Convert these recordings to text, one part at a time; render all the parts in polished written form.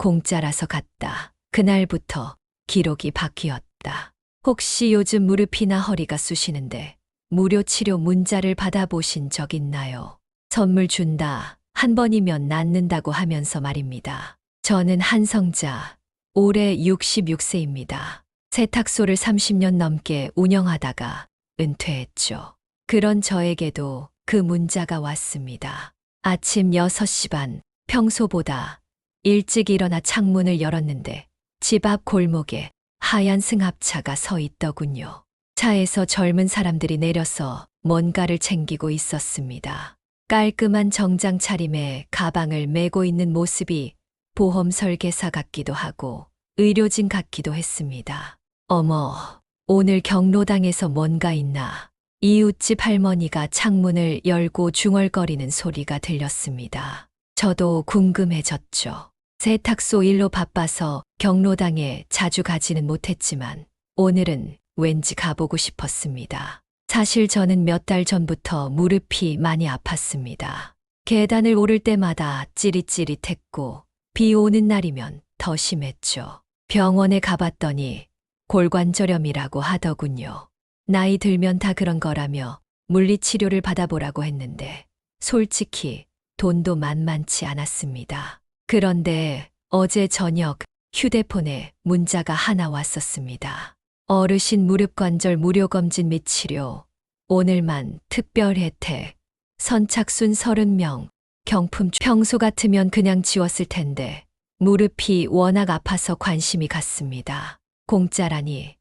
공짜라서 갔다. 그날부터 기록이 바뀌었다. 혹시 요즘 무릎이나 허리가 쑤시는데 무료 치료 문자를 받아보신 적 있나요? 선물 준다. 한 번이면 낫는다고 하면서 말입니다. 저는 한성자, 올해 66세입니다. 세탁소를 30년 넘게 운영하다가 은퇴했죠. 그런 저에게도 그 문자가 왔습니다. 아침 6시 반, 평소보다 일찍 일어나 창문을 열었는데 집 앞 골목에 하얀 승합차가 서 있더군요. 차에서 젊은 사람들이 내려서 뭔가를 챙기고 있었습니다. 깔끔한 정장 차림에 가방을 메고 있는 모습이 보험 설계사 같기도 하고 의료진 같기도 했습니다. 어머, 오늘 경로당에서 뭔가 있나? 이웃집 할머니가 창문을 열고 중얼거리는 소리가 들렸습니다. 저도 궁금해졌죠. 세탁소 일로 바빠서 경로당에 자주 가지는 못했지만 오늘은 왠지 가보고 싶었습니다. 사실 저는 몇 달 전부터 무릎이 많이 아팠습니다. 계단을 오를 때마다 찌릿찌릿했고 비 오는 날이면 더 심했죠. 병원에 가봤더니 골관절염이라고 하더군요. 나이 들면 다 그런 거라며 물리치료를 받아보라고 했는데 솔직히 돈도 만만치 않았습니다. 그런데 어제 저녁 휴대폰에 문자가 하나 왔었습니다. 어르신 무릎관절 무료검진 및 치료, 오늘만 특별 혜택, 선착순 30명, 경품. 평소 같으면 그냥 지웠을 텐데 무릎이 워낙 아파서 관심이 갔습니다. 공짜라니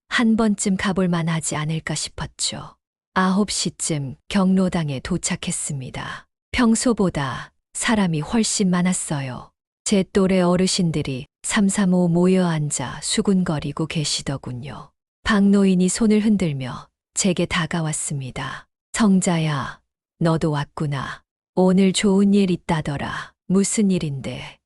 한 번쯤 가볼 만하지 않을까 싶었죠. 9시쯤 경로당에 도착했습니다. 평소보다 사람이 훨씬 많았어요. 제 또래 어르신들이 335 모여 앉아 수군거리고 계시더군요. 박노인이 손을 흔들며 제게 다가왔습니다. 성자야, 너도 왔구나. 오늘 좋은 일 있다더라. 무슨 일인데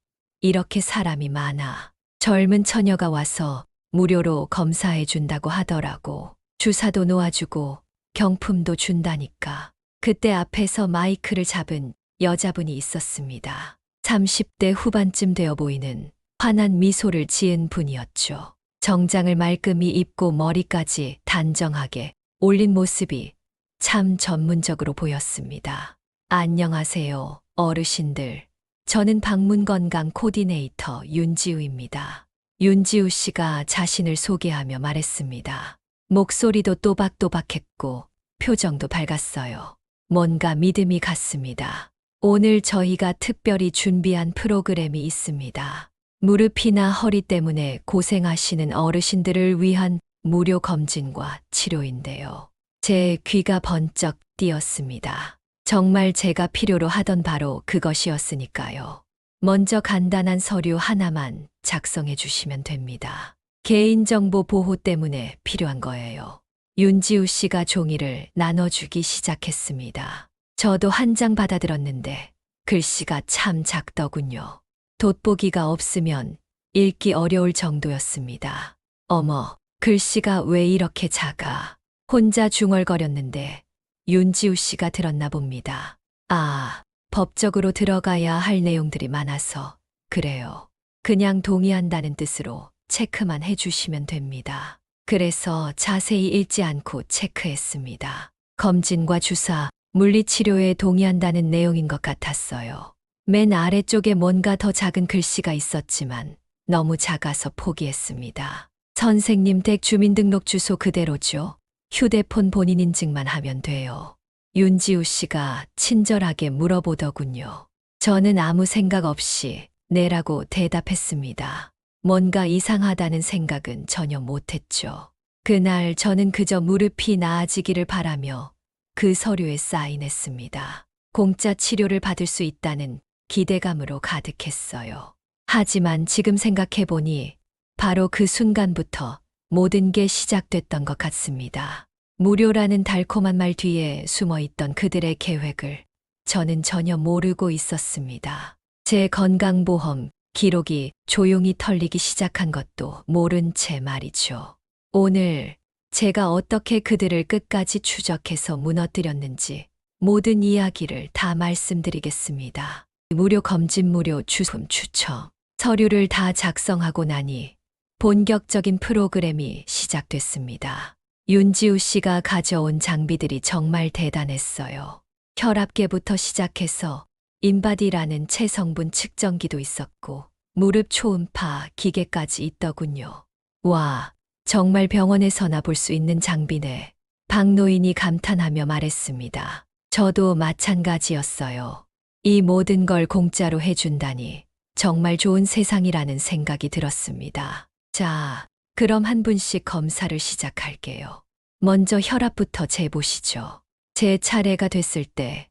이렇게 사람이 많아. 젊은 처녀가 와서 무료로 검사해 준다고 하더라고. 주사도 놓아주고 경품도 준다니까. 그때 앞에서 마이크를 잡은 여자분이 있었습니다. 30대 후반쯤 되어 보이는 환한 미소를 지은 분이었죠. 정장을 말끔히 입고 머리까지 단정하게 올린 모습이 참 전문적으로 보였습니다. 안녕하세요, 어르신들. 저는 방문건강 코디네이터 윤지우입니다. 윤지우 씨가 자신을 소개하며 말했습니다. 목소리도 또박또박했고 표정도 밝았어요. 뭔가 믿음이 갔습니다. 오늘 저희가 특별히 준비한 프로그램이 있습니다. 무릎이나 허리 때문에 고생하시는 어르신들을 위한 무료 검진과 치료인데요. 제 귀가 번쩍 띄었습니다. 정말 제가 필요로 하던 바로 그것이었으니까요. 먼저 간단한 서류 하나만 작성해 주시면 됩니다. 개인정보 보호 때문에 필요한 거예요. 윤지우 씨가 종이를 나눠주기 시작했습니다. 저도 한 장 받아들었는데 글씨가 참 작더군요. 돋보기가 없으면 읽기 어려울 정도였습니다. 어머, 글씨가 왜 이렇게 작아? 혼자 중얼거렸는데 윤지우 씨가 들었나 봅니다. 아, 법적으로 들어가야 할 내용들이 많아서 그래요. 그냥 동의한다는 뜻으로 체크만 해주시면 됩니다. 그래서 자세히 읽지 않고 체크했습니다. 검진과 주사, 물리치료에 동의한다는 내용인 것 같았어요. 맨 아래쪽에 뭔가 더 작은 글씨가 있었지만 너무 작아서 포기했습니다. 선생님 댁 주민등록 주소 그대로죠. 휴대폰 본인 인증만 하면 돼요. 윤지우 씨가 친절하게 물어보더군요. 저는 아무 생각 없이 네라고 대답했습니다. 뭔가 이상하다는 생각은 전혀 못했죠. 그날 저는 그저 무릎이 나아지기를 바라며 그 서류에 사인했습니다. 공짜 치료를 받을 수 있다는 기대감으로 가득했어요. 하지만 지금 생각해보니 바로 그 순간부터 모든 게 시작됐던 것 같습니다. 무료라는 달콤한 말 뒤에 숨어있던 그들의 계획을 저는 전혀 모르고 있었습니다. 제 건강보험 기록이 조용히 털리기 시작한 것도 모른 채 말이죠. 오늘 제가 어떻게 그들을 끝까지 추적해서 무너뜨렸는지 모든 이야기를 다 말씀드리겠습니다. 무료 검진 무료 주품 추첨. 서류를 다 작성하고 나니 본격적인 프로그램이 시작됐습니다. 윤지우 씨가 가져온 장비들이 정말 대단했어요. 혈압계부터 시작해서 인바디라는 체성분 측정기도 있었고 무릎 초음파 기계까지 있더군요. 와, 정말 병원에서나 볼 수 있는 장비네. 박노인이 감탄하며 말했습니다. 저도 마찬가지였어요. 이 모든 걸 공짜로 해준다니 정말 좋은 세상이라는 생각이 들었습니다. 자, 그럼 한 분씩 검사를 시작할게요. 먼저 혈압부터 재보시죠. 제 차례가 됐을 때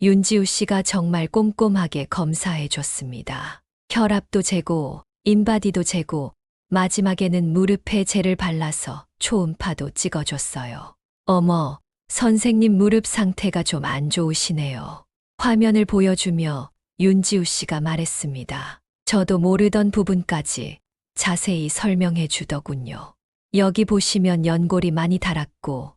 윤지우 씨가 정말 꼼꼼하게 검사해 줬습니다. 혈압도 재고, 인바디도 재고, 마지막에는 무릎에 젤을 발라서 초음파도 찍어줬어요. 어머, 선생님 무릎 상태가 좀 안 좋으시네요. 화면을 보여주며 윤지우 씨가 말했습니다. 저도 모르던 부분까지 자세히 설명해 주더군요. 여기 보시면 연골이 많이 닳았고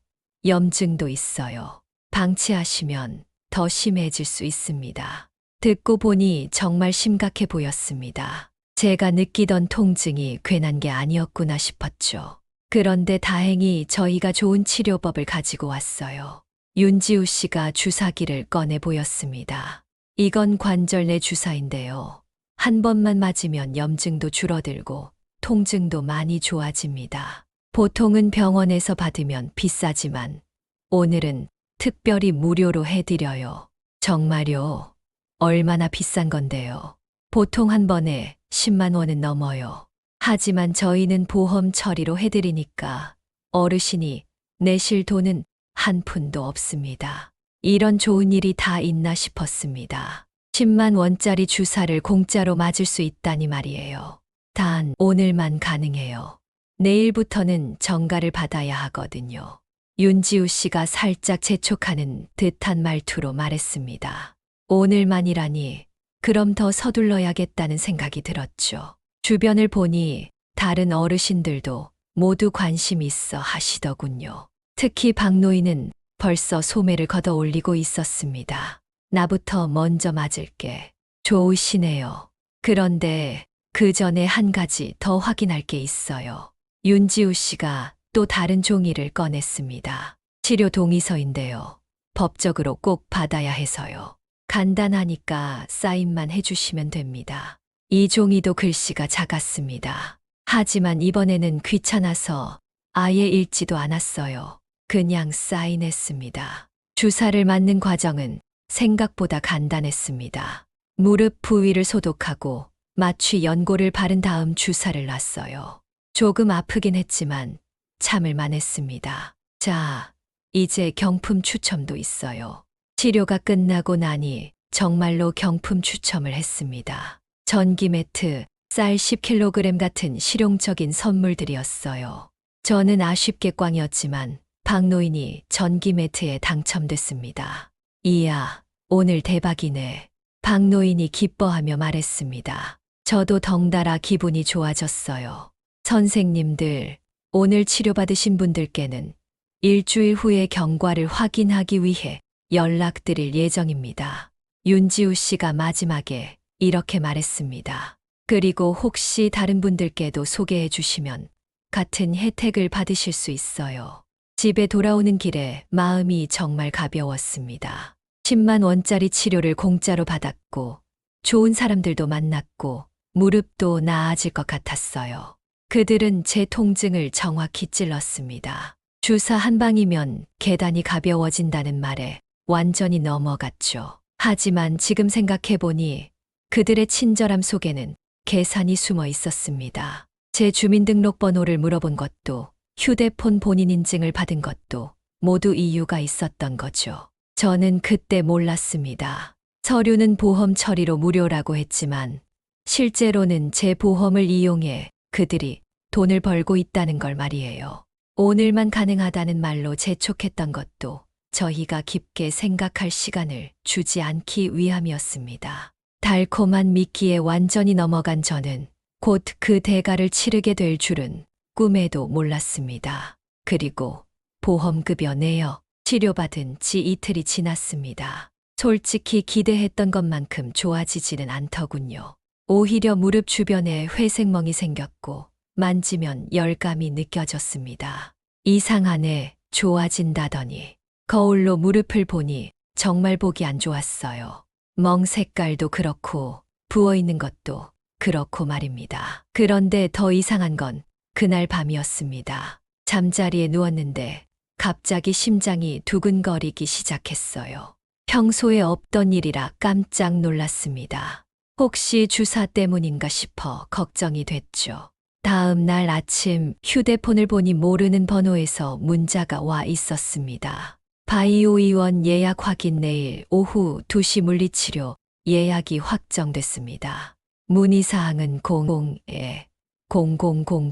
염증도 있어요. 방치하시면 더 심해질 수 있습니다. 듣고 보니 정말 심각해 보였습니다. 제가 느끼던 통증이 괜한 게 아니었구나 싶었죠. 그런데 다행히 저희가 좋은 치료법을 가지고 왔어요. 윤지우 씨가 주사기를 꺼내 보였습니다. 이건 관절 내 주사인데요. 한 번만 맞으면 염증도 줄어들고 통증도 많이 좋아집니다. 보통은 병원에서 받으면 비싸지만 오늘은 특별히 무료로 해드려요. 정말요? 얼마나 비싼 건데요? 보통 한 번에 10만 원은 넘어요. 하지만 저희는 보험 처리로 해드리니까 어르신이 내실 돈은 한 푼도 없습니다. 이런 좋은 일이 다 있나 싶었습니다. 10만 원짜리 주사를 공짜로 맞을 수 있다니 말이에요. 단 오늘만 가능해요. 내일부터는 정가를 받아야 하거든요. 윤지우 씨가 살짝 재촉하는 듯한 말투로 말했습니다. 오늘만이라니 그럼 더 서둘러야겠다는 생각이 들었죠. 주변을 보니 다른 어르신들도 모두 관심 있어 하시더군요. 특히 박노인은 벌써 소매를 걷어 올리고 있었습니다. 나부터 먼저 맞을게. 좋으시네요. 그런데 그 전에 한 가지 더 확인할 게 있어요. 윤지우 씨가 또 다른 종이를 꺼냈습니다. 치료 동의서인데요. 법적으로 꼭 받아야 해서요. 간단하니까 사인만 해주시면 됩니다. 이 종이도 글씨가 작았습니다. 하지만 이번에는 귀찮아서 아예 읽지도 않았어요. 그냥 사인했습니다. 주사를 맞는 과정은 생각보다 간단했습니다. 무릎 부위를 소독하고 마취 연고를 바른 다음 주사를 놨어요. 조금 아프긴 했지만 참을 만했습니다. 자, 이제 경품 추첨도 있어요. 치료가 끝나고 나니 정말로 경품 추첨을 했습니다. 전기 매트, 쌀 10kg 같은 실용적인 선물들이었어요. 저는 아쉽게 꽝이었지만 박노인이 전기 매트에 당첨됐습니다. 이야, 오늘 대박이네. 박노인이 기뻐하며 말했습니다. 저도 덩달아 기분이 좋아졌어요. 선생님들, 오늘 치료받으신 분들께는 일주일 후에 경과를 확인하기 위해 연락드릴 예정입니다. 윤지우 씨가 마지막에 이렇게 말했습니다. 그리고 혹시 다른 분들께도 소개해 주시면 같은 혜택을 받으실 수 있어요. 집에 돌아오는 길에 마음이 정말 가벼웠습니다. 10만 원짜리 치료를 공짜로 받았고 좋은 사람들도 만났고 무릎도 나아질 것 같았어요. 그들은 제 통증을 정확히 찔렀습니다. 주사 한 방이면 계단이 가벼워진다는 말에 완전히 넘어갔죠. 하지만 지금 생각해보니 그들의 친절함 속에는 계산이 숨어 있었습니다. 제 주민등록번호를 물어본 것도 휴대폰 본인 인증을 받은 것도 모두 이유가 있었던 거죠. 저는 그때 몰랐습니다. 서류는 보험 처리로 무료라고 했지만 실제로는 제 보험을 이용해 그들이 돈을 벌고 있다는 걸 말이에요. 오늘만 가능하다는 말로 재촉했던 것도 저희가 깊게 생각할 시간을 주지 않기 위함이었습니다. 달콤한 미끼에 완전히 넘어간 저는 곧 그 대가를 치르게 될 줄은 꿈에도 몰랐습니다. 그리고 보험급여 내역 치료받은 지 이틀이 지났습니다. 솔직히 기대했던 것만큼 좋아지지는 않더군요. 오히려 무릎 주변에 회색멍이 생겼고 만지면 열감이 느껴졌습니다. 이상하네, 좋아진다더니 거울로 무릎을 보니 정말 보기 안 좋았어요. 멍 색깔도 그렇고 부어있는 것도 그렇고 말입니다. 그런데 더 이상한 건 그날 밤이었습니다. 잠자리에 누웠는데 갑자기 심장이 두근거리기 시작했어요. 평소에 없던 일이라 깜짝 놀랐습니다. 혹시 주사 때문인가 싶어 걱정이 됐죠. 다음 날 아침 휴대폰을 보니 모르는 번호에서 문자가 와 있었습니다. 바이오 의원 예약 확인 내일 오후 2시 물리치료 예약이 확정됐습니다. 문의사항은 000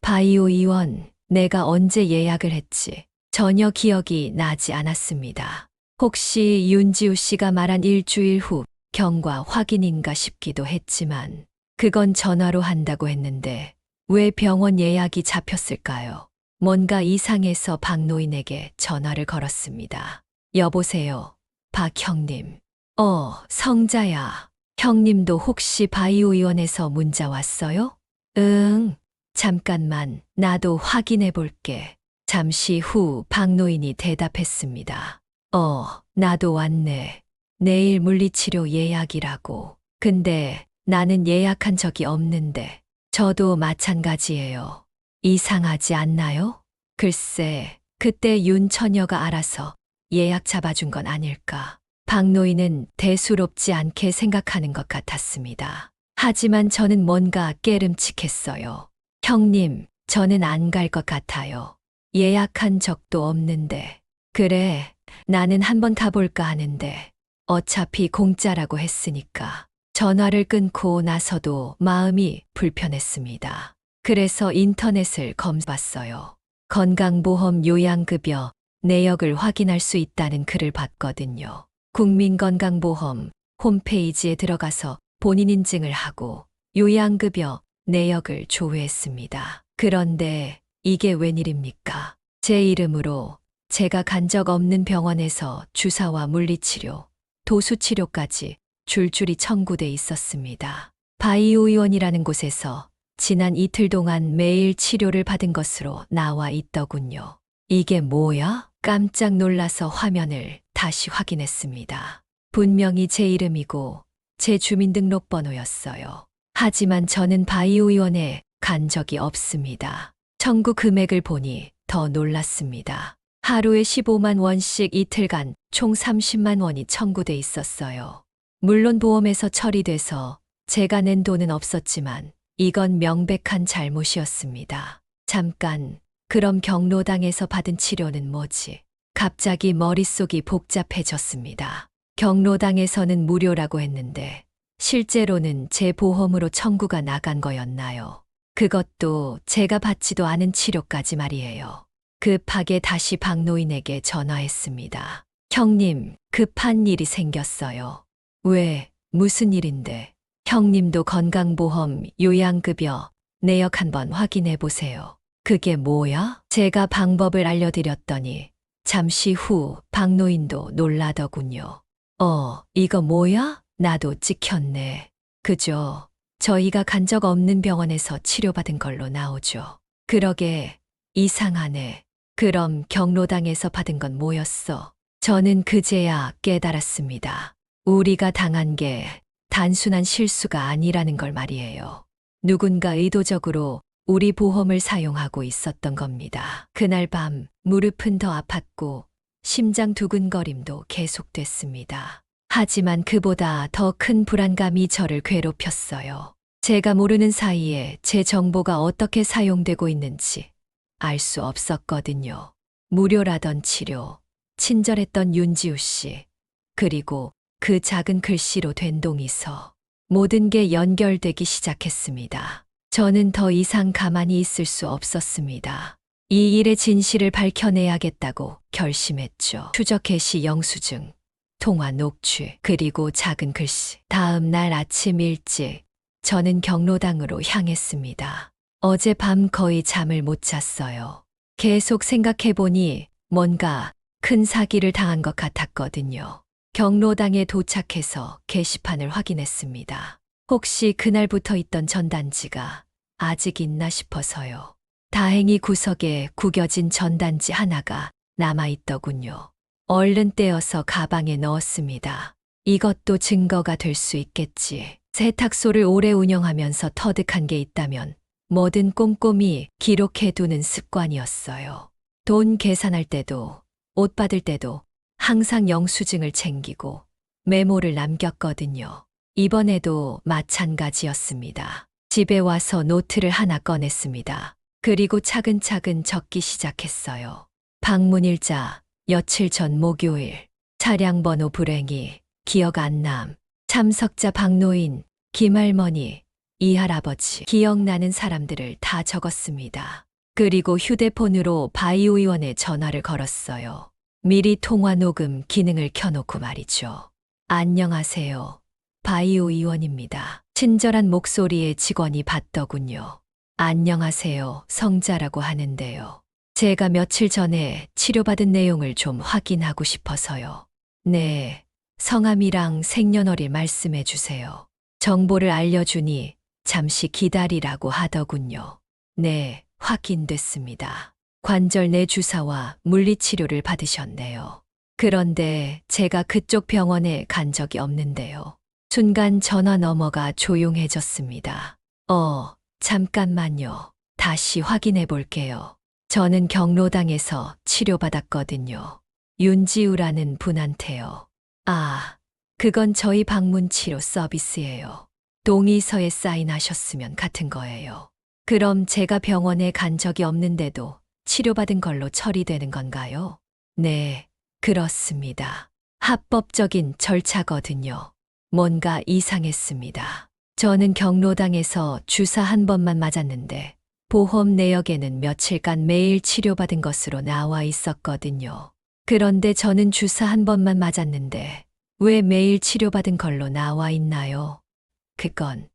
바이오 의원, 내가 언제 예약을 했지? 전혀 기억이 나지 않았습니다. 혹시 윤지우 씨가 말한 일주일 후 경과 확인인가 싶기도 했지만 그건 전화로 한다고 했는데 왜 병원 예약이 잡혔을까요? 뭔가 이상해서 박노인에게 전화를 걸었습니다. 여보세요, 박 형님. 성자야. 형님도 혹시 바이오 의원에서 문자 왔어요? 응, 잠깐만, 나도 확인해 볼게. 잠시 후 박노인이 대답했습니다. 나도 왔네. 내일 물리치료 예약이라고. 근데 나는 예약한 적이 없는데. 저도 마찬가지예요. 이상하지 않나요? 글쎄, 그때 윤 처녀가 알아서 예약 잡아준 건 아닐까. 박노인은 대수롭지 않게 생각하는 것 같았습니다. 하지만 저는 뭔가 깨름칙했어요. 형님, 저는 안 갈 것 같아요. 예약한 적도 없는데. 그래, 나는 한번 가볼까 하는데 어차피 공짜라고 했으니까. 전화를 끊고 나서도 마음이 불편했습니다. 그래서 인터넷을 검색봤어요. 건강보험 요양급여 내역을 확인할 수 있다는 글을 봤거든요. 국민건강보험 홈페이지에 들어가서 본인 인증을 하고 요양급여 내역을 조회했습니다. 그런데 이게 웬일입니까? 제 이름으로 제가 간 적 없는 병원에서 주사와 물리치료, 도수치료까지 줄줄이 청구돼 있었습니다. 바이오 의원이라는 곳에서 지난 이틀 동안 매일 치료를 받은 것으로 나와 있더군요. 이게 뭐야? 깜짝 놀라서 화면을 다시 확인했습니다. 분명히 제 이름이고 제 주민등록번호였어요. 하지만 저는 바이오 의원에 간 적이 없습니다. 청구 금액을 보니 더 놀랐습니다. 하루에 15만 원씩 이틀간 총 30만 원이 청구돼 있었어요. 물론 보험에서 처리돼서 제가 낸 돈은 없었지만 이건 명백한 잘못이었습니다. 잠깐, 그럼 경로당에서 받은 치료는 뭐지? 갑자기 머릿속이 복잡해졌습니다. 경로당에서는 무료라고 했는데 실제로는 제 보험으로 청구가 나간 거였나요? 그것도 제가 받지도 않은 치료까지 말이에요. 급하게 다시 박노인에게 전화했습니다. 형님, 급한 일이 생겼어요. 왜, 무슨 일인데? 형님도 건강보험 요양급여 내역 한번 확인해 보세요. 그게 뭐야? 제가 방법을 알려드렸더니 잠시 후 박노인도 놀라더군요. 이거 뭐야? 나도 찍혔네. 그죠? 저희가 간 적 없는 병원에서 치료받은 걸로 나오죠. 그러게, 이상하네. 그럼 경로당에서 받은 건 뭐였어? 저는 그제야 깨달았습니다. 우리가 당한 게 단순한 실수가 아니라는 걸 말이에요. 누군가 의도적으로 우리 보험을 사용하고 있었던 겁니다. 그날 밤 무릎은 더 아팠고 심장 두근거림도 계속됐습니다. 하지만 그보다 더 큰 불안감이 저를 괴롭혔어요. 제가 모르는 사이에 제 정보가 어떻게 사용되고 있는지 알 수 없었거든요. 무료라던 치료, 친절했던 윤지우 씨, 그리고 그 작은 글씨로 된 동의서. 모든 게 연결되기 시작했습니다. 저는 더 이상 가만히 있을 수 없었습니다. 이 일의 진실을 밝혀내야겠다고 결심했죠. 추적 개시 영수증, 통화 녹취, 그리고 작은 글씨. 다음 날 아침 일찍 저는 경로당으로 향했습니다. 어젯밤 거의 잠을 못 잤어요. 계속 생각해보니 뭔가 큰 사기를 당한 것 같았거든요. 경로당에 도착해서 게시판을 확인했습니다. 혹시 그날부터 있던 전단지가 아직 있나 싶어서요. 다행히 구석에 구겨진 전단지 하나가 남아있더군요. 얼른 떼어서 가방에 넣었습니다. 이것도 증거가 될 수 있겠지. 세탁소를 오래 운영하면서 터득한 게 있다면 뭐든 꼼꼼히 기록해두는 습관이었어요. 돈 계산할 때도, 옷 받을 때도 항상 영수증을 챙기고 메모를 남겼거든요. 이번에도 마찬가지였습니다. 집에 와서 노트를 하나 꺼냈습니다. 그리고 차근차근 적기 시작했어요. 방문일자, 며칠 전 목요일, 차량 번호 불행이, 기억 안 남, 참석자 박노인, 김할머니, 이할아버지, 기억나는 사람들을 다 적었습니다. 그리고 휴대폰으로 바이오 의원에 전화를 걸었어요. 미리 통화 녹음 기능을 켜놓고 말이죠. 안녕하세요. 바이오 의원입니다. 친절한 목소리의 직원이 받더군요. 안녕하세요. 성자라고 하는데요. 제가 며칠 전에 치료받은 내용을 좀 확인하고 싶어서요. 네, 성함이랑 생년월일 말씀해 주세요. 정보를 알려주니 잠시 기다리라고 하더군요. 네, 확인됐습니다. 관절 내 주사와 물리치료를 받으셨네요. 그런데 제가 그쪽 병원에 간 적이 없는데요. 순간 전화 너머가 조용해졌습니다. 잠깐만요. 다시 확인해 볼게요. 저는 경로당에서 치료받았거든요. 윤지우라는 분한테요. 아, 그건 저희 방문 치료 서비스예요. 동의서에 사인하셨으면 같은 거예요. 그럼 제가 병원에 간 적이 없는데도 치료받은 걸로 처리되는 건가요? 네, 그렇습니다. 합법적인 절차거든요. 뭔가 이상했습니다. 저는 경로당에서 주사 한 번만 맞았는데 보험 내역에는 며칠간 매일 치료받은 것으로 나와 있었거든요. 그런데 저는 주사 한 번만 맞았는데 왜 매일 치료받은 걸로 나와 있나요? 그건,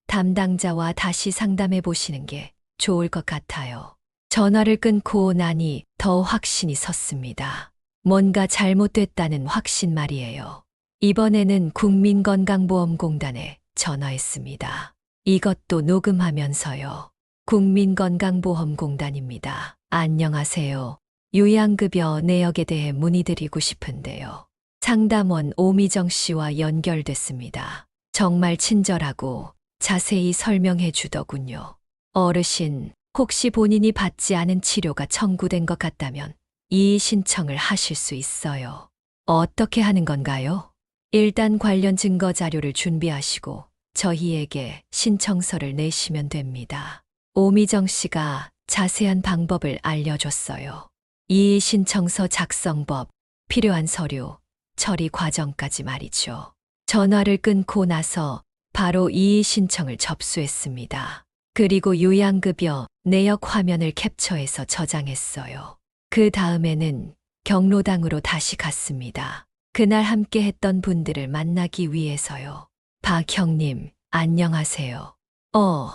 담당자와 다시 상담해 보시는 게 좋을 것 같아요. 전화를 끊고 나니 더 확신이 섰습니다. 뭔가 잘못됐다는 확신 말이에요. 이번에는 국민건강보험공단에 전화했습니다. 이것도 녹음하면서요. 국민건강보험공단입니다. 안녕하세요. 요양급여 내역에 대해 문의드리고 싶은데요. 상담원 오미정 씨와 연결됐습니다. 정말 친절하고 자세히 설명해 주더군요. 어르신, 혹시 본인이 받지 않은 치료가 청구된 것 같다면 이의 신청을 하실 수 있어요. 어떻게 하는 건가요? 일단 관련 증거 자료를 준비하시고 저희에게 신청서를 내시면 됩니다. 오미정 씨가 자세한 방법을 알려줬어요. 이의 신청서 작성법, 필요한 서류, 처리 과정까지 말이죠. 전화를 끊고 나서 바로 이의 신청을 접수했습니다. 그리고 요양급여 내역 화면을 캡처해서 저장했어요. 그 다음에는 경로당으로 다시 갔습니다. 그날 함께 했던 분들을 만나기 위해서요. 박 형님, 안녕하세요.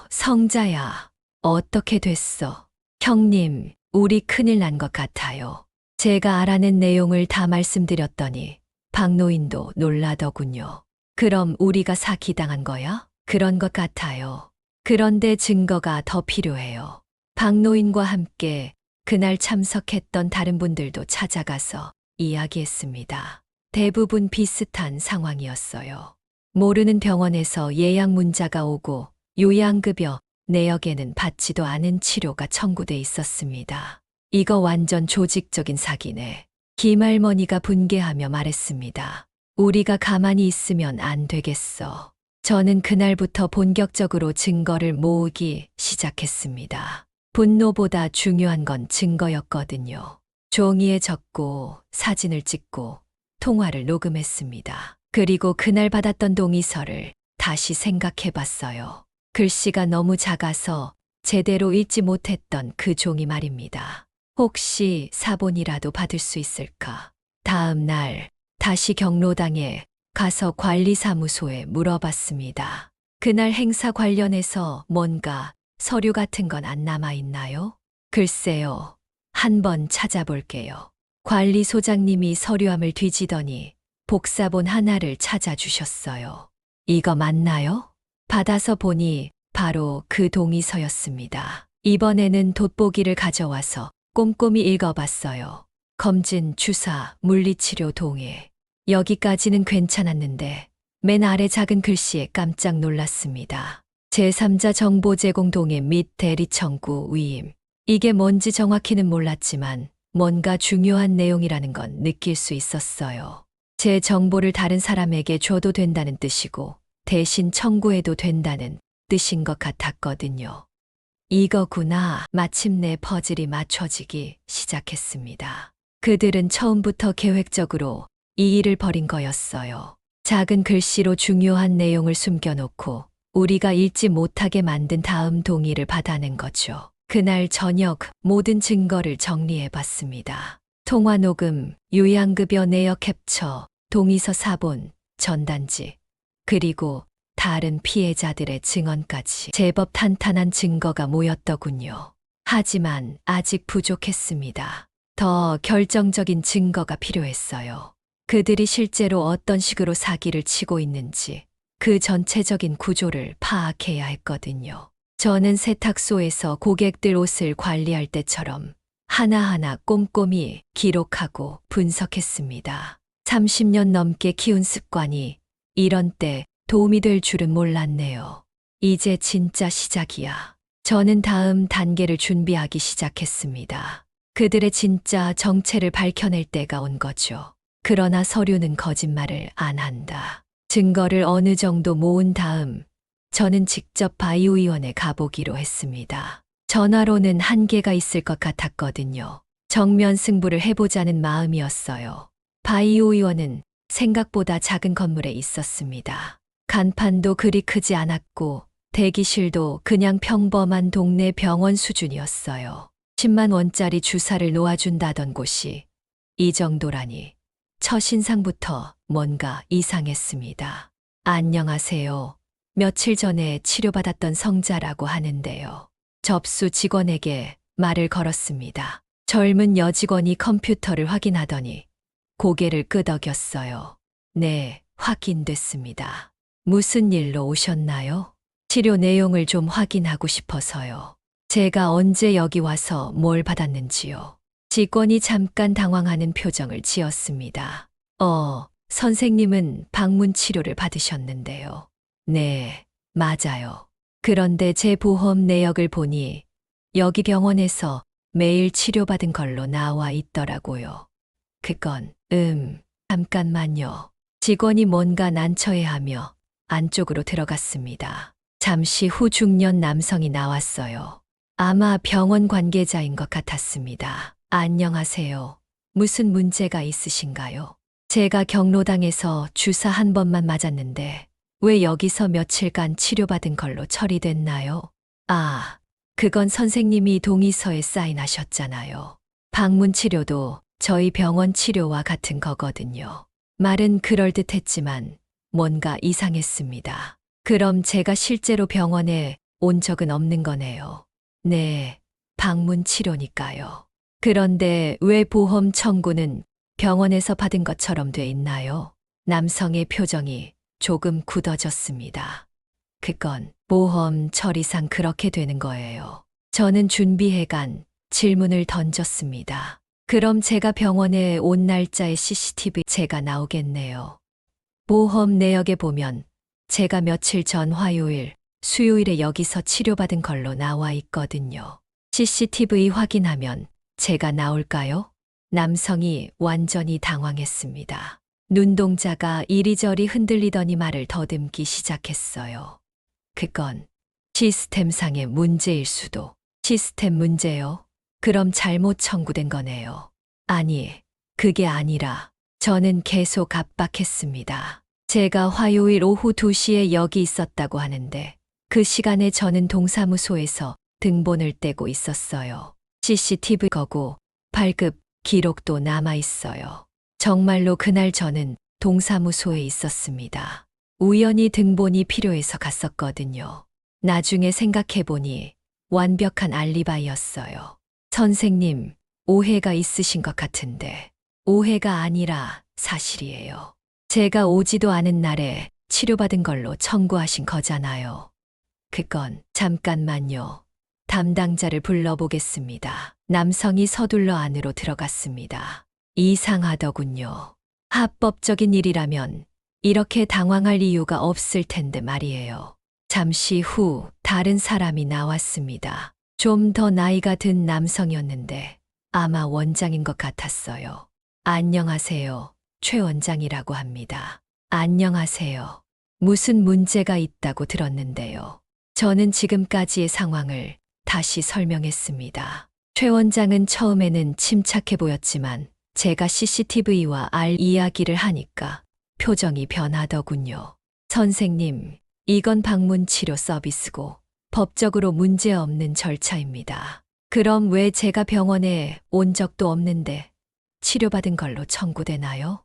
성자야. 어떻게 됐어? 형님, 우리 큰일 난 것 같아요. 제가 알아낸 내용을 다 말씀드렸더니 박노인도 놀라더군요. 그럼 우리가 사기당한 거야? 그런 것 같아요. 그런데 증거가 더 필요해요. 박노인과 함께 그날 참석했던 다른 분들도 찾아가서 이야기했습니다. 대부분 비슷한 상황이었어요. 모르는 병원에서 예약 문자가 오고 요양급여 내역에는 받지도 않은 치료가 청구돼 있었습니다. 이거 완전 조직적인 사기네. 김할머니가 분개하며 말했습니다. 우리가 가만히 있으면 안 되겠어. 저는 그날부터 본격적으로 증거를 모으기 시작했습니다. 분노보다 중요한 건 증거였거든요. 종이에 적고 사진을 찍고 통화를 녹음했습니다. 그리고 그날 받았던 동의서를 다시 생각해 봤어요. 글씨가 너무 작아서 제대로 읽지 못했던 그 종이 말입니다. 혹시 사본이라도 받을 수 있을까? 다음 날 다시 경로당에 가서 관리사무소에 물어봤습니다. 그날 행사 관련해서 뭔가 서류 같은 건 안 남아 있나요? 글쎄요. 한번 찾아볼게요. 관리소장님이 서류함을 뒤지더니 복사본 하나를 찾아주셨어요. 이거 맞나요? 받아서 보니 바로 그 동의서였습니다. 이번에는 돋보기를 가져와서 꼼꼼히 읽어봤어요. 검진, 주사, 물리치료 동의. 여기까지는 괜찮았는데 맨 아래 작은 글씨에 깜짝 놀랐습니다. 제3자 정보 제공 동의 및 대리 청구 위임. 이게 뭔지 정확히는 몰랐지만 뭔가 중요한 내용이라는 건 느낄 수 있었어요. 제 정보를 다른 사람에게 줘도 된다는 뜻이고 대신 청구해도 된다는 뜻인 것 같았거든요. 이거구나. 마침내 퍼즐이 맞춰지기 시작했습니다. 그들은 처음부터 계획적으로 이 일을 벌인 거였어요. 작은 글씨로 중요한 내용을 숨겨놓고 우리가 읽지 못하게 만든 다음 동의를 받아낸 거죠. 그날 저녁 모든 증거를 정리해 봤습니다. 통화 녹음, 요양급여 내역 캡처, 동의서 사본, 전단지, 그리고 다른 피해자들의 증언까지 제법 탄탄한 증거가 모였더군요. 하지만 아직 부족했습니다. 더 결정적인 증거가 필요했어요. 그들이 실제로 어떤 식으로 사기를 치고 있는지 그 전체적인 구조를 파악해야 했거든요. 저는 세탁소에서 고객들 옷을 관리할 때처럼 하나하나 꼼꼼히 기록하고 분석했습니다. 30년 넘게 키운 습관이 이런 때 도움이 될 줄은 몰랐네요. 이제 진짜 시작이야. 저는 다음 단계를 준비하기 시작했습니다. 그들의 진짜 정체를 밝혀낼 때가 온 거죠. 그러나 서류는 거짓말을 안 한다. 증거를 어느 정도 모은 다음 저는 직접 바이오의원에 가보기로 했습니다. 전화로는 한계가 있을 것 같았거든요. 정면 승부를 해보자는 마음이었어요. 바이오의원은 생각보다 작은 건물에 있었습니다. 간판도 그리 크지 않았고 대기실도 그냥 평범한 동네 병원 수준이었어요. 10만 원짜리 주사를 놓아준다던 곳이 이 정도라니 첫인상부터 뭔가 이상했습니다. 안녕하세요. 며칠 전에 치료받았던 성자라고 하는데요. 접수 직원에게 말을 걸었습니다. 젊은 여직원이 컴퓨터를 확인하더니 고개를 끄덕였어요. 네, 확인됐습니다. 무슨 일로 오셨나요? 치료 내용을 좀 확인하고 싶어서요. 제가 언제 여기 와서 뭘 받았는지요. 직원이 잠깐 당황하는 표정을 지었습니다. 선생님은 방문 치료를 받으셨는데요. 네, 맞아요. 그런데 제 보험 내역을 보니 여기 병원에서 매일 치료받은 걸로 나와 있더라고요. 그건, 잠깐만요. 직원이 뭔가 난처해하며 안쪽으로 들어갔습니다. 잠시 후 중년 남성이 나왔어요. 아마 병원 관계자인 것 같았습니다. 안녕하세요. 무슨 문제가 있으신가요? 제가 경로당에서 주사 한 번만 맞았는데 왜 여기서 며칠간 치료받은 걸로 처리됐나요? 그건 선생님이 동의서에 사인하셨잖아요. 방문 치료도 저희 병원 치료와 같은 거거든요. 말은 그럴듯했지만 뭔가 이상했습니다. 그럼 제가 실제로 병원에 온 적은 없는 거네요. 네, 방문 치료니까요. 그런데 왜 보험 청구는 병원에서 받은 것처럼 돼 있나요? 남성의 표정이 조금 굳어졌습니다. 그건 보험 처리상 그렇게 되는 거예요. 저는 준비해간 질문을 던졌습니다. 그럼 제가 병원에 온 날짜의 CCTV가 나오겠네요. 보험 내역에 보면 제가 며칠 전 화요일, 수요일에 여기서 치료받은 걸로 나와 있거든요. CCTV 확인하면 제가 나올까요? 남성이 완전히 당황했습니다. 눈동자가 이리저리 흔들리더니 말을 더듬기 시작했어요. 그건 시스템상의 문제일 수도. 시스템 문제요? 그럼 잘못 청구된 거네요. 아니, 그게 아니라 저는 계속 압박했습니다. 제가 화요일 오후 2시에 여기 있었다고 하는데 그 시간에 저는 동사무소에서 등본을 떼고 있었어요. CCTV 거고 발급 기록도 남아 있어요. 정말로 그날 저는 동사무소에 있었습니다. 우연히 등본이 필요해서 갔었거든요. 나중에 생각해보니 완벽한 알리바이였어요. 선생님, 오해가 있으신 것 같은데 오해가 아니라 사실이에요. 제가 오지도 않은 날에 치료받은 걸로 청구하신 거잖아요. 그건 잠깐만요. 담당자를 불러보겠습니다. 남성이 서둘러 안으로 들어갔습니다. 이상하더군요. 합법적인 일이라면 이렇게 당황할 이유가 없을 텐데 말이에요. 잠시 후 다른 사람이 나왔습니다. 좀 더 나이가 든 남성이었는데 아마 원장인 것 같았어요. 안녕하세요. 최 원장이라고 합니다. 안녕하세요. 무슨 문제가 있다고 들었는데요. 저는 지금까지의 상황을 다시 설명했습니다. 최 원장은 처음에는 침착해 보였지만 제가 CCTV와 이야기를 하니까 표정이 변하더군요. 선생님, 이건 방문 치료 서비스고 법적으로 문제없는 절차입니다. 그럼 왜 제가 병원에 온 적도 없는데 치료받은 걸로 청구되나요?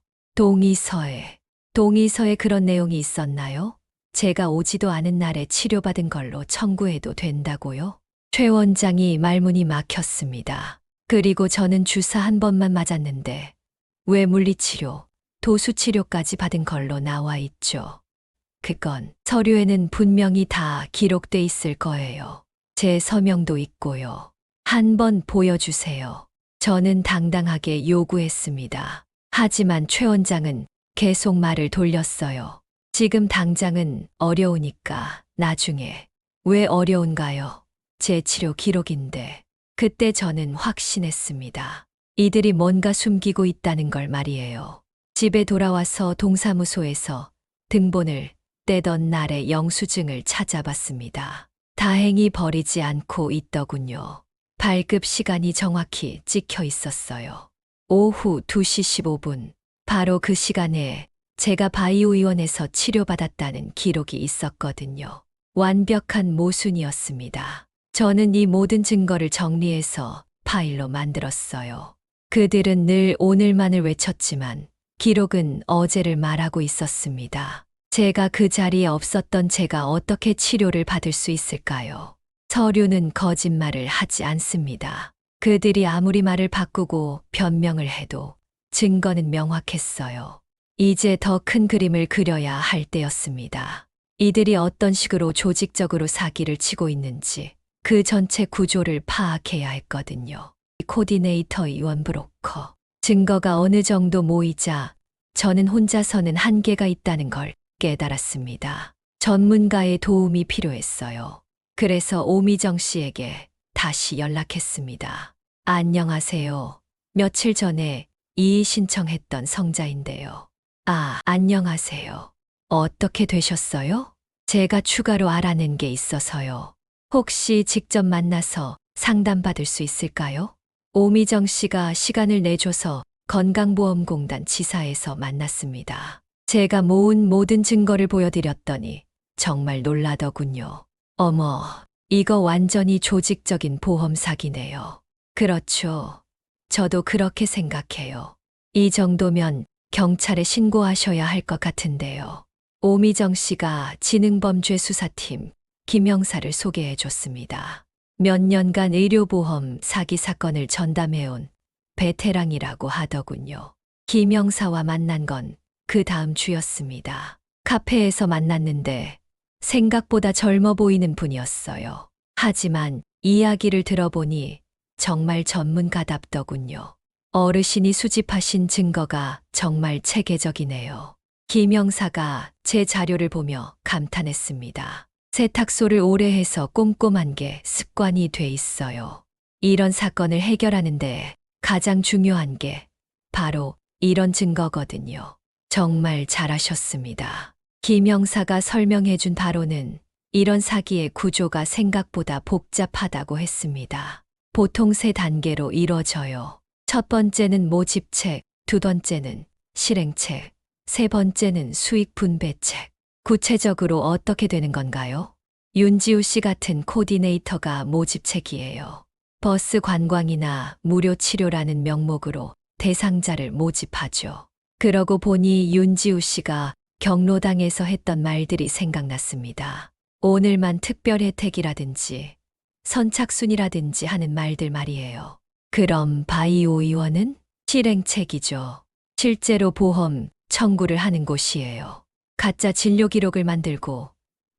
동의서에 그런 내용이 있었나요? 제가 오지도 않은 날에 치료받은 걸로 청구해도 된다고요? 최 원장이 말문이 막혔습니다. 그리고 저는 주사 한 번만 맞았는데 왜 물리치료, 도수치료까지 받은 걸로 나와 있죠? 그건 서류에는 분명히 다 기록돼 있을 거예요. 제 서명도 있고요. 한번 보여주세요. 저는 당당하게 요구했습니다. 하지만 최 원장은 계속 말을 돌렸어요. 지금 당장은 어려우니까 나중에. 왜 어려운가요? 제 치료 기록인데. 그때 저는 확신했습니다. 이들이 뭔가 숨기고 있다는 걸 말이에요. 집에 돌아와서 동사무소에서 등본을 떼던 날의 영수증을 찾아봤습니다. 다행히 버리지 않고 있더군요. 발급 시간이 정확히 찍혀 있었어요. 오후 2시 15분. 바로 그 시간에 제가 바이오의원에서 치료받았다는 기록이 있었거든요. 완벽한 모순이었습니다. 저는 이 모든 증거를 정리해서 파일로 만들었어요. 그들은 늘 오늘만을 외쳤지만 기록은 어제를 말하고 있었습니다. 제가 그 자리에 없었던 제가 어떻게 치료를 받을 수 있을까요? 서류는 거짓말을 하지 않습니다. 그들이 아무리 말을 바꾸고 변명을 해도 증거는 명확했어요. 이제 더 큰 그림을 그려야 할 때였습니다. 이들이 어떤 식으로 조직적으로 사기를 치고 있는지 그 전체 구조를 파악해야 했거든요. 코디네이터 이원 브로커. 증거가 어느 정도 모이자 저는 혼자서는 한계가 있다는 걸 깨달았습니다. 전문가의 도움이 필요했어요. 그래서 오미정 씨에게 다시 연락했습니다. 안녕하세요. 며칠 전에 이의 신청했던 성자인데요. 안녕하세요. 어떻게 되셨어요? 제가 추가로 알아낸 게 있어서요. 혹시 직접 만나서 상담받을 수 있을까요? 오미정 씨가 시간을 내줘서 건강보험공단 지사에서 만났습니다. 제가 모은 모든 증거를 보여드렸더니 정말 놀라더군요. 어머, 이거 완전히 조직적인 보험 사기네요. 그렇죠. 저도 그렇게 생각해요. 이 정도면 경찰에 신고하셔야 할 것 같은데요. 오미정 씨가 지능범죄수사팀 김형사를 소개해 줬습니다. 몇 년간 의료보험 사기 사건을 전담해온 베테랑이라고 하더군요. 김형사와 만난 건 그 다음 주였습니다. 카페에서 만났는데 생각보다 젊어 보이는 분이었어요. 하지만 이야기를 들어보니 정말 전문가답더군요. 어르신이 수집하신 증거가 정말 체계적이네요. 김형사가 제 자료를 보며 감탄했습니다. 세탁소를 오래 해서 꼼꼼한 게 습관이 돼 있어요. 이런 사건을 해결하는데 가장 중요한 게 바로 이런 증거거든요. 정말 잘하셨습니다. 김형사가 설명해 준 바로는 이런 사기의 구조가 생각보다 복잡하다고 했습니다. 보통 3단계로 이뤄져요. 첫 번째는 모집책, 두 번째는 실행책, 세 번째는 수익 분배책. 구체적으로 어떻게 되는 건가요? 윤지우 씨 같은 코디네이터가 모집책이에요. 버스 관광이나 무료 치료라는 명목으로 대상자를 모집하죠. 그러고 보니 윤지우 씨가 경로당에서 했던 말들이 생각났습니다. 오늘만 특별 혜택이라든지 선착순이라든지 하는 말들 말이에요. 그럼 바이오 의원은 실행책이죠. 실제로 보험 청구를 하는 곳이에요. 가짜 진료 기록을 만들고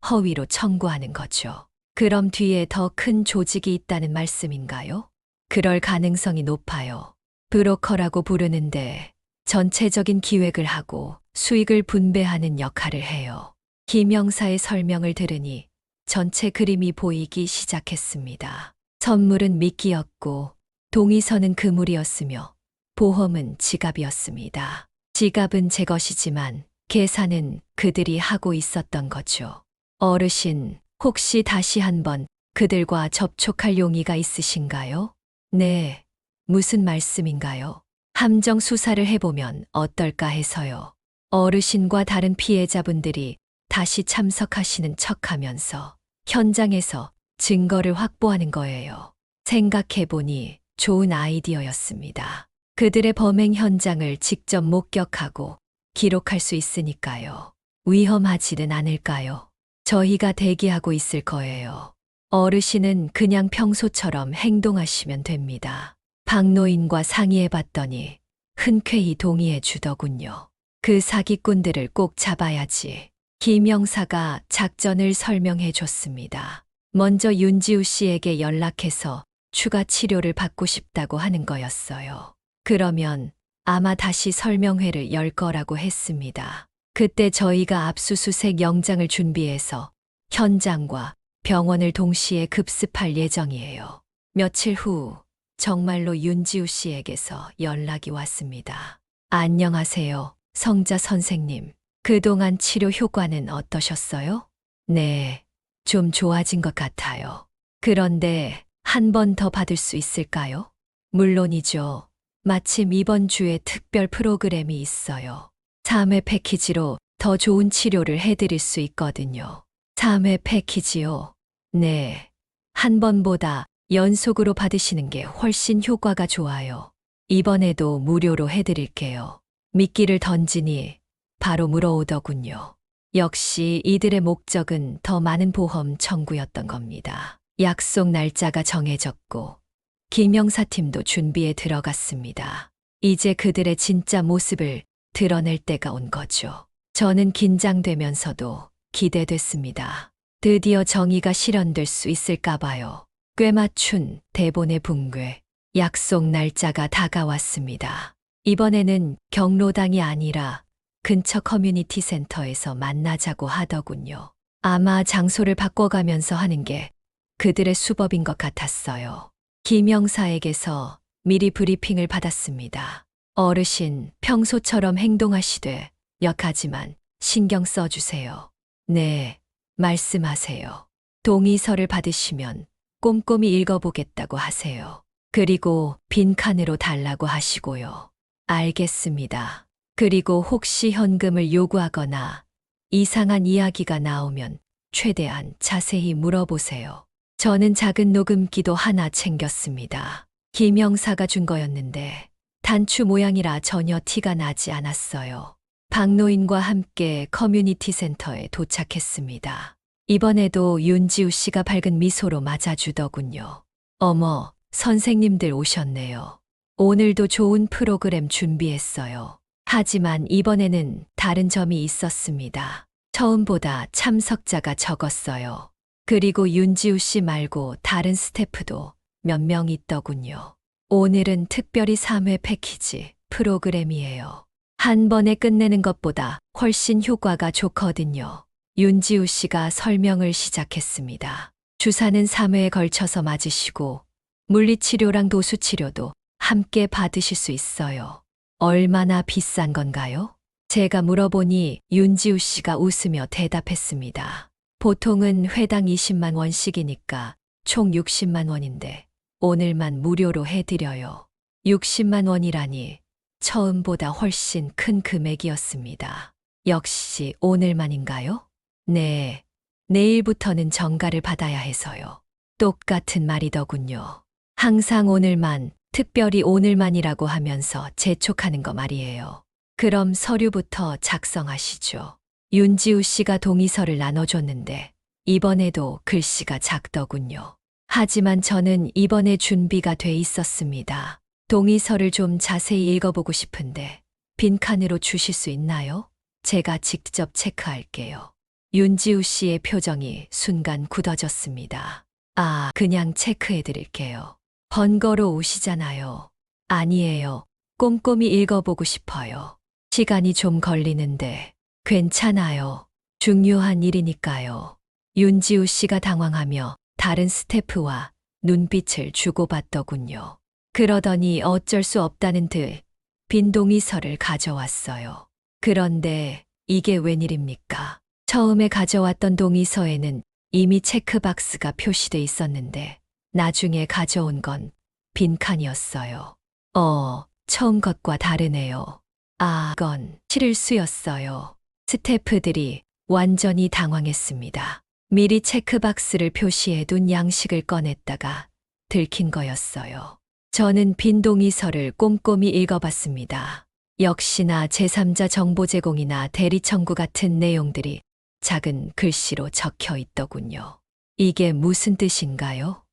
허위로 청구하는 거죠. 그럼 뒤에 더 큰 조직이 있다는 말씀인가요? 그럴 가능성이 높아요. 브로커라고 부르는데 전체적인 기획을 하고 수익을 분배하는 역할을 해요. 김영사의 설명을 들으니 전체 그림이 보이기 시작했습니다. 선물은 미끼였고 동의서는 그물이었으며 보험은 지갑이었습니다. 지갑은 제 것이지만 계산은 그들이 하고 있었던 거죠. 어르신, 혹시 다시 한번 그들과 접촉할 용의가 있으신가요? 네. 무슨 말씀인가요? 함정 수사를 해보면 어떨까 해서요. 어르신과 다른 피해자분들이 다시 참석하시는 척하면서 현장에서 증거를 확보하는 거예요. 생각해보니 좋은 아이디어였습니다. 그들의 범행 현장을 직접 목격하고 기록할 수 있으니까요. 위험하지는 않을까요? 저희가 대기하고 있을 거예요. 어르신은 그냥 평소처럼 행동하시면 됩니다. 박노인과 상의해봤더니 흔쾌히 동의해 주더군요. 그 사기꾼들을 꼭 잡아야지. 김영사가 작전을 설명해 줬습니다. 먼저 윤지우 씨에게 연락해서 추가 치료를 받고 싶다고 하는 거였어요. 그러면 아마 다시 설명회를 열 거라고 했습니다. 그때 저희가 압수수색 영장을 준비해서 현장과 병원을 동시에 급습할 예정이에요. 며칠 후 정말로 윤지우 씨에게서 연락이 왔습니다. 안녕하세요, 성자 선생님. 그동안 치료 효과는 어떠셨어요? 네, 좀 좋아진 것 같아요. 그런데 한 번 더 받을 수 있을까요? 물론이죠. 마침 이번 주에 특별 프로그램이 있어요. 3회 패키지로 더 좋은 치료를 해드릴 수 있거든요. 3회 패키지요? 네. 한 번보다 연속으로 받으시는 게 훨씬 효과가 좋아요. 이번에도 무료로 해드릴게요. 미끼를 던지니 바로 물어오더군요. 역시 이들의 목적은 더 많은 보험 청구였던 겁니다. 약속 날짜가 정해졌고 김영사 팀도 준비에 들어갔습니다. 이제 그들의 진짜 모습을 드러낼 때가 온 거죠. 저는 긴장되면서도 기대됐습니다. 드디어 정의가 실현될 수 있을까 봐요. 꽤 맞춘 대본의 붕괴. 약속 날짜가 다가왔습니다. 이번에는 경로당이 아니라 근처 커뮤니티 센터에서 만나자고 하더군요. 아마 장소를 바꿔가면서 하는 게 그들의 수법인 것 같았어요. 김영사에게서 미리 브리핑을 받았습니다. 어르신, 평소처럼 행동하시되 역하지만 신경 써주세요. 네, 말씀하세요. 동의서를 받으시면 꼼꼼히 읽어보겠다고 하세요. 그리고 빈칸으로 달라고 하시고요. 알겠습니다. 그리고 혹시 현금을 요구하거나 이상한 이야기가 나오면 최대한 자세히 물어보세요. 저는 작은 녹음기도 하나 챙겼습니다. 김영사가 준 거였는데 단추 모양이라 전혀 티가 나지 않았어요. 박노인과 함께 커뮤니티 센터에 도착했습니다. 이번에도 윤지우 씨가 밝은 미소로 맞아주더군요. 어머, 선생님들 오셨네요. 오늘도 좋은 프로그램 준비했어요. 하지만 이번에는 다른 점이 있었습니다. 처음보다 참석자가 적었어요. 그리고 윤지우 씨 말고 다른 스태프도 몇 명 있더군요. 오늘은 특별히 3회 패키지 프로그램이에요. 한 번에 끝내는 것보다 훨씬 효과가 좋거든요. 윤지우 씨가 설명을 시작했습니다. 주사는 3회에 걸쳐서 맞으시고 물리치료랑 도수치료도 함께 받으실 수 있어요. 얼마나 비싼 건가요? 제가 물어보니 윤지우 씨가 웃으며 대답했습니다. 보통은 회당 20만 원씩이니까 총 60만 원인데 오늘만 무료로 해드려요. 60만 원이라니 처음보다 훨씬 큰 금액이었습니다. 역시 오늘만인가요? 네, 내일부터는 정가를 받아야 해서요. 똑같은 말이더군요. 항상 오늘만, 특별히 오늘만이라고 하면서 재촉하는 거 말이에요. 그럼 서류부터 작성하시죠. 윤지우 씨가 동의서를 나눠줬는데 이번에도 글씨가 작더군요. 하지만 저는 이번에 준비가 돼 있었습니다. 동의서를 좀 자세히 읽어보고 싶은데 빈칸으로 주실 수 있나요? 제가 직접 체크할게요. 윤지우 씨의 표정이 순간 굳어졌습니다. 아, 그냥 체크해드릴게요. 번거로우시잖아요. 아니에요. 꼼꼼히 읽어보고 싶어요. 시간이 좀 걸리는데 괜찮아요. 중요한 일이니까요. 윤지우 씨가 당황하며 다른 스태프와 눈빛을 주고받더군요. 그러더니 어쩔 수 없다는 듯 빈 동의서를 가져왔어요. 그런데 이게 웬일입니까? 처음에 가져왔던 동의서에는 이미 체크박스가 표시돼 있었는데 나중에 가져온 건 빈칸이었어요. 처음 것과 다르네요. 아, 그건 실수였어요. 스태프들이 완전히 당황했습니다. 미리 체크박스를 표시해둔 양식을 꺼냈다가 들킨 거였어요. 저는 빈 동의서를 꼼꼼히 읽어봤습니다. 역시나 제3자 정보 제공이나 대리 청구 같은 내용들이 작은 글씨로 적혀 있더군요. 이게 무슨 뜻인가요?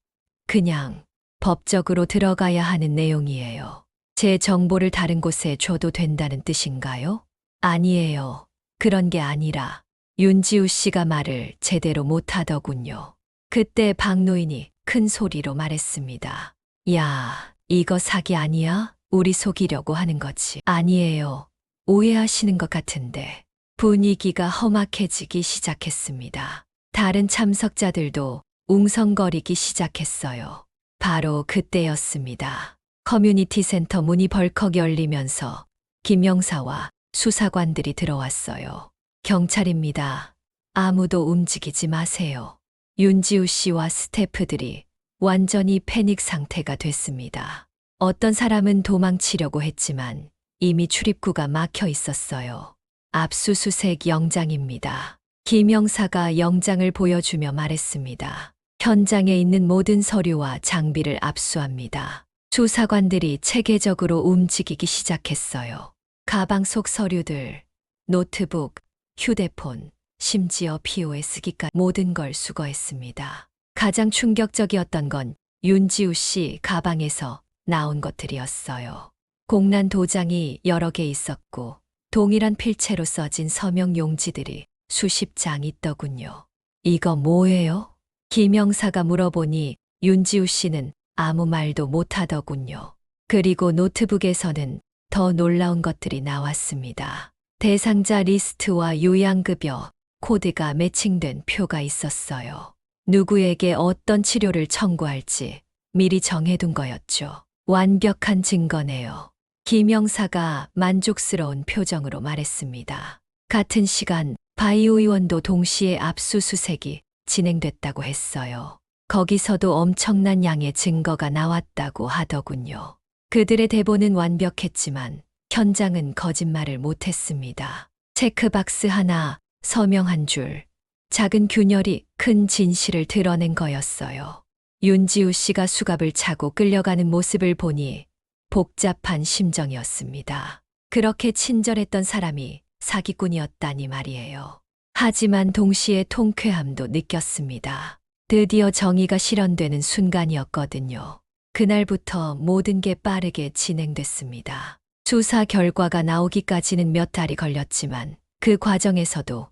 그냥 법적으로 들어가야 하는 내용이에요. 제 정보를 다른 곳에 줘도 된다는 뜻인가요? 아니에요. 그런 게 아니라 윤지우 씨가 말을 제대로 못하더군요. 그때 박노인이 큰 소리로 말했습니다. 야, 이거 사기 아니야? 우리 속이려고 하는 거지. 아니에요. 오해하시는 것 같은데. 분위기가 험악해지기 시작했습니다. 다른 참석자들도 웅성거리기 시작했어요. 바로 그때였습니다. 커뮤니티 센터 문이 벌컥 열리면서 김영사와 수사관들이 들어왔어요. 경찰입니다. 아무도 움직이지 마세요. 윤지우 씨와 스태프들이 완전히 패닉 상태가 됐습니다. 어떤 사람은 도망치려고 했지만 이미 출입구가 막혀 있었어요. 압수수색 영장입니다. 김영사가 영장을 보여주며 말했습니다. 현장에 있는 모든 서류와 장비를 압수합니다. 수사관들이 체계적으로 움직이기 시작했어요. 가방 속 서류들, 노트북, 휴대폰, 심지어 POS기까지 모든 걸 수거했습니다. 가장 충격적이었던 건 윤지우 씨 가방에서 나온 것들이었어요. 공란 도장이 여러 개 있었고 동일한 필체로 써진 서명 용지들이 수십 장 있더군요. 이거 뭐예요? 김영사가 물어보니 윤지우 씨는 아무 말도 못하더군요. 그리고 노트북에서는 더 놀라운 것들이 나왔습니다. 대상자 리스트와 요양급여, 코드가 매칭된 표가 있었어요. 누구에게 어떤 치료를 청구할지 미리 정해둔 거였죠. 완벽한 증거네요. 김영사가 만족스러운 표정으로 말했습니다. 같은 시간 바이오 의원도 동시에 압수수색이 진행됐다고 했어요. 거기서도 엄청난 양의 증거가 나왔다고 하더군요. 그들의 대본은 완벽했지만 현장은 거짓말을 못했습니다. 체크박스 하나, 서명 한 줄, 작은 균열이 큰 진실을 드러낸 거였어요. 윤지우 씨가 수갑을 차고 끌려가는 모습을 보니 복잡한 심정이었습니다. 그렇게 친절했던 사람이 사기꾼이었다니 말이에요. 하지만 동시에 통쾌함도 느꼈습니다. 드디어 정의가 실현되는 순간이었거든요. 그날부터 모든 게 빠르게 진행됐습니다. 수사 결과가 나오기까지는 몇 달이 걸렸지만 그 과정에서도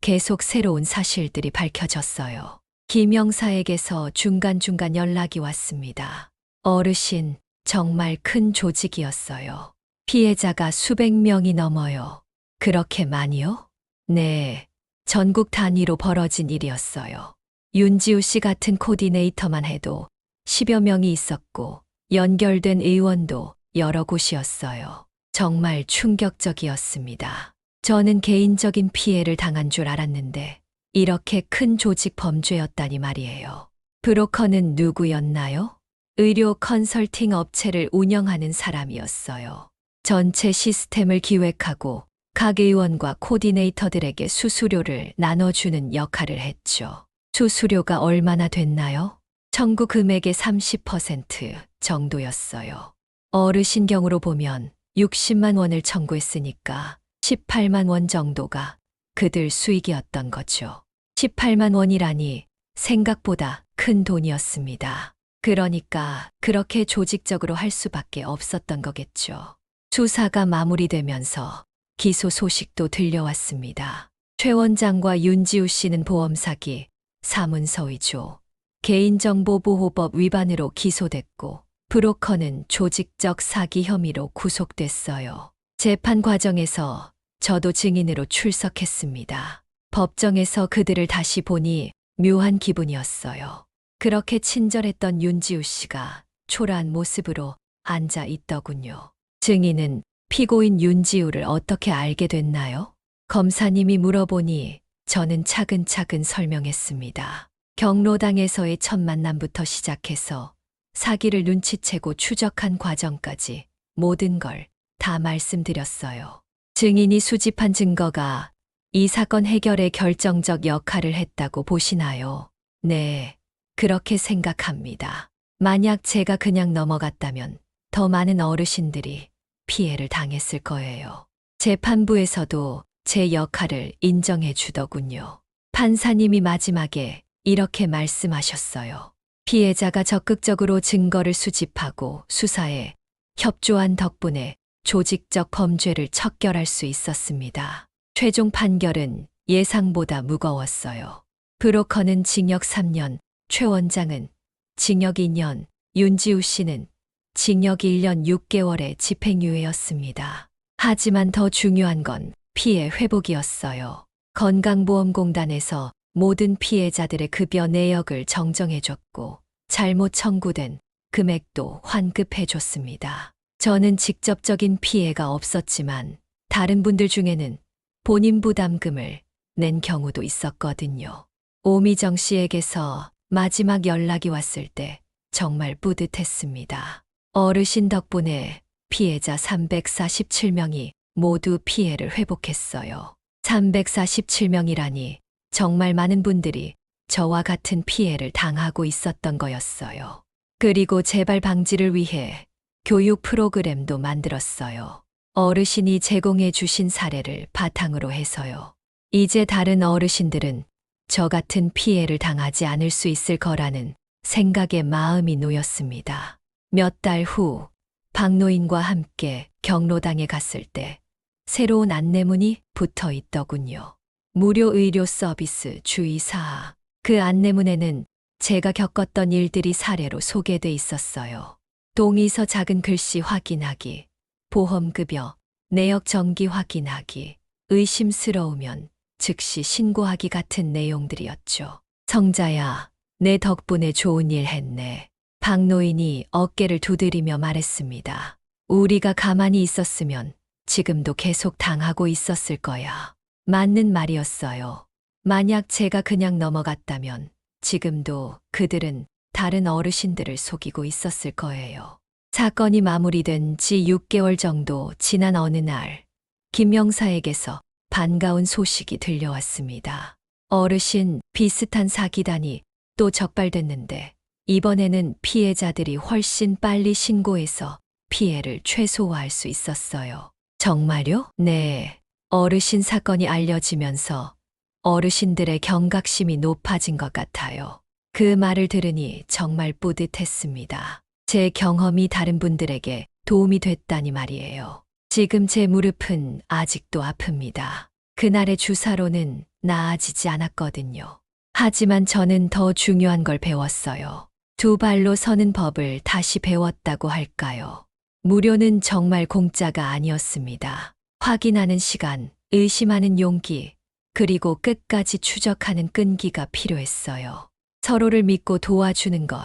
계속 새로운 사실들이 밝혀졌어요. 김영사에게서 중간중간 연락이 왔습니다. 어르신, 정말 큰 조직이었어요. 피해자가 수백 명이 넘어요. 그렇게 많이요? 네, 전국 단위로 벌어진 일이었어요. 윤지우 씨 같은 코디네이터만 해도 10여 명이 있었고 연결된 의원도 여러 곳이었어요. 정말 충격적이었습니다. 저는 개인적인 피해를 당한 줄 알았는데 이렇게 큰 조직 범죄였다니 말이에요. 브로커는 누구였나요? 의료 컨설팅 업체를 운영하는 사람이었어요. 전체 시스템을 기획하고 각 의원과 코디네이터들에게 수수료를 나눠주는 역할을 했죠. 수수료가 얼마나 됐나요? 청구 금액의 30% 정도였어요. 어르신 경우로 보면 60만 원을 청구했으니까 18만 원 정도가 그들 수익이었던 거죠. 18만 원이라니 생각보다 큰 돈이었습니다. 그러니까 그렇게 조직적으로 할 수밖에 없었던 거겠죠. 수사가 마무리되면서 기소 소식도 들려왔습니다. 최 원장과 윤지우 씨는 보험 사기, 사문서 위조, 개인정보보호법 위반으로 기소됐고 브로커는 조직적 사기 혐의로 구속됐어요. 재판 과정에서 저도 증인으로 출석했습니다. 법정에서 그들을 다시 보니 묘한 기분이었어요. 그렇게 친절했던 윤지우 씨가 초라한 모습으로 앉아 있더군요. 증인은 피고인 윤지우를 어떻게 알게 됐나요? 검사님이 물어보니 저는 차근차근 설명했습니다. 경로당에서의 첫 만남부터 시작해서 사기를 눈치채고 추적한 과정까지 모든 걸 다 말씀드렸어요. 증인이 수집한 증거가 이 사건 해결에 결정적 역할을 했다고 보시나요? 네, 그렇게 생각합니다. 만약 제가 그냥 넘어갔다면 더 많은 어르신들이 피해를 당했을 거예요. 재판부에서도 제 역할을 인정해 주더군요. 판사님이 마지막에 이렇게 말씀하셨어요. 피해자가 적극적으로 증거를 수집하고 수사에 협조한 덕분에 조직적 범죄를 척결할 수 있었습니다. 최종 판결은 예상보다 무거웠어요. 브로커는 징역 3년, 최 원장은 징역 2년, 윤지우 씨는 징역 1년 6개월의 집행유예였습니다. 하지만 더 중요한 건 피해 회복이었어요. 건강보험공단에서 모든 피해자들의 급여 내역을 정정해줬고 잘못 청구된 금액도 환급해줬습니다. 저는 직접적인 피해가 없었지만 다른 분들 중에는 본인 부담금을 낸 경우도 있었거든요. 오미정 씨에게서 마지막 연락이 왔을 때 정말 뿌듯했습니다. 어르신 덕분에 피해자 347명이 모두 피해를 회복했어요. 347명이라니 정말 많은 분들이 저와 같은 피해를 당하고 있었던 거였어요. 그리고 재발 방지를 위해 교육 프로그램도 만들었어요. 어르신이 제공해 주신 사례를 바탕으로 해서요. 이제 다른 어르신들은 저 같은 피해를 당하지 않을 수 있을 거라는 생각에 마음이 놓였습니다. 몇 달 후 박노인과 함께 경로당에 갔을 때 새로운 안내문이 붙어 있더군요. 무료 의료 서비스 주의사항. 그 안내문에는 제가 겪었던 일들이 사례로 소개돼 있었어요. 동의서 작은 글씨 확인하기, 보험급여, 내역 정기 확인하기, 의심스러우면 즉시 신고하기 같은 내용들이었죠. 성자야, 내 덕분에 좋은 일 했네. 박노인이 어깨를 두드리며 말했습니다. 우리가 가만히 있었으면 지금도 계속 당하고 있었을 거야. 맞는 말이었어요. 만약 제가 그냥 넘어갔다면 지금도 그들은 다른 어르신들을 속이고 있었을 거예요. 사건이 마무리된 지 6개월 정도 지난 어느 날, 김명사에게서 반가운 소식이 들려왔습니다. 어르신, 비슷한 사기단이 또 적발됐는데 이번에는 피해자들이 훨씬 빨리 신고해서 피해를 최소화할 수 있었어요. 정말요? 네. 어르신 사건이 알려지면서 어르신들의 경각심이 높아진 것 같아요. 그 말을 들으니 정말 뿌듯했습니다. 제 경험이 다른 분들에게 도움이 됐다니 말이에요. 지금 제 무릎은 아직도 아픕니다. 그날의 주사로는 나아지지 않았거든요. 하지만 저는 더 중요한 걸 배웠어요. 두 발로 서는 법을 다시 배웠다고 할까요? 무료는 정말 공짜가 아니었습니다. 확인하는 시간, 의심하는 용기, 그리고 끝까지 추적하는 끈기가 필요했어요. 서로를 믿고 도와주는 것,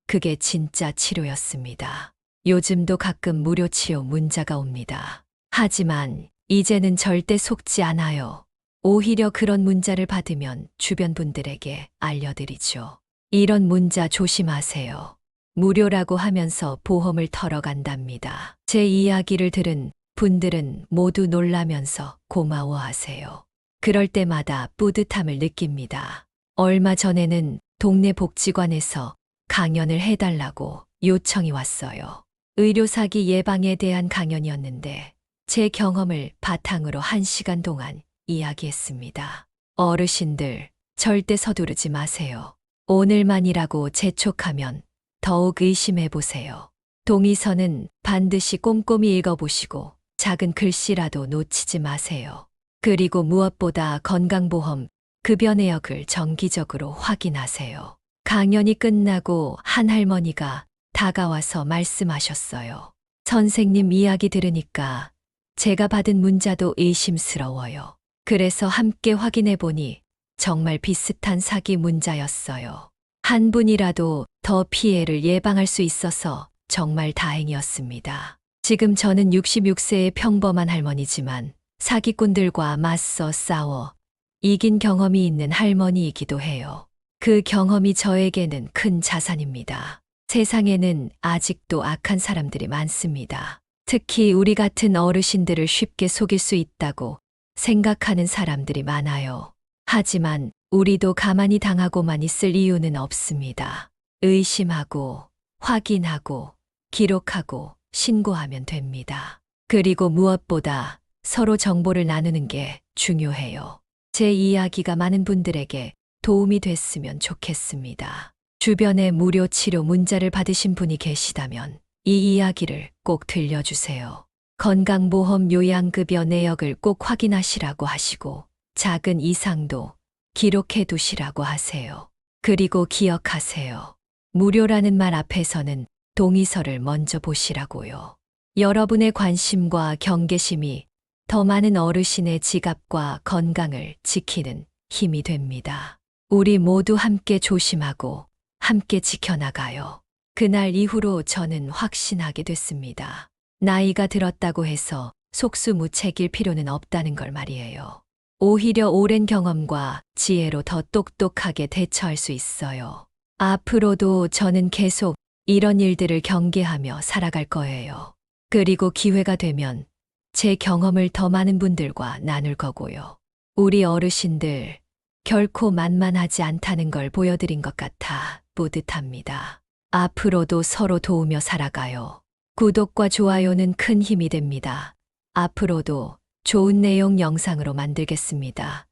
그게 진짜 치료였습니다. 요즘도 가끔 무료 치료 문자가 옵니다. 하지만 이제는 절대 속지 않아요. 오히려 그런 문자를 받으면 주변 분들에게 알려드리죠. 이런 문자 조심하세요. 무료라고 하면서 보험을 털어간답니다. 제 이야기를 들은 분들은 모두 놀라면서 고마워하세요. 그럴 때마다 뿌듯함을 느낍니다. 얼마 전에는 동네 복지관에서 강연을 해달라고 요청이 왔어요. 의료사기 예방에 대한 강연이었는데 제 경험을 바탕으로 1시간 동안 이야기했습니다. 어르신들, 절대 서두르지 마세요. 오늘만이라고 재촉하면 더욱 의심해 보세요. 동의서는 반드시 꼼꼼히 읽어보시고 작은 글씨라도 놓치지 마세요. 그리고 무엇보다 건강보험 급여 내역을 정기적으로 확인하세요. 강연이 끝나고 한 할머니가 다가와서 말씀하셨어요. 선생님 이야기 들으니까 제가 받은 문자도 의심스러워요. 그래서 함께 확인해 보니 정말 비슷한 사기 문자였어요. 한 분이라도 더 피해를 예방할 수 있어서 정말 다행이었습니다. 지금 저는 66세의 평범한 할머니지만 사기꾼들과 맞서 싸워 이긴 경험이 있는 할머니이기도 해요. 그 경험이 저에게는 큰 자산입니다. 세상에는 아직도 악한 사람들이 많습니다. 특히 우리 같은 어르신들을 쉽게 속일 수 있다고 생각하는 사람들이 많아요. 하지만 우리도 가만히 당하고만 있을 이유는 없습니다. 의심하고, 확인하고, 기록하고, 신고하면 됩니다. 그리고 무엇보다 서로 정보를 나누는 게 중요해요. 제 이야기가 많은 분들에게 도움이 됐으면 좋겠습니다. 주변에 무료 치료 문자를 받으신 분이 계시다면 이 이야기를 꼭 들려주세요. 건강보험 요양급여 내역을 꼭 확인하시라고 하시고 작은 이상도 기록해 두시라고 하세요. 그리고 기억하세요. 무료라는 말 앞에서는 동의서를 먼저 보시라고요. 여러분의 관심과 경계심이 더 많은 어르신의 지갑과 건강을 지키는 힘이 됩니다. 우리 모두 함께 조심하고 함께 지켜나가요. 그날 이후로 저는 확신하게 됐습니다. 나이가 들었다고 해서 속수무책일 필요는 없다는 걸 말이에요. 오히려 오랜 경험과 지혜로 더 똑똑하게 대처할 수 있어요. 앞으로도 저는 계속 이런 일들을 경계하며 살아갈 거예요. 그리고 기회가 되면 제 경험을 더 많은 분들과 나눌 거고요. 우리 어르신들 결코 만만하지 않다는 걸 보여드린 것 같아 뿌듯합니다. 앞으로도 서로 도우며 살아가요. 구독과 좋아요는 큰 힘이 됩니다. 앞으로도 좋은 내용 영상으로 만들겠습니다.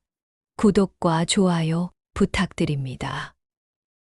구독과 좋아요 부탁드립니다.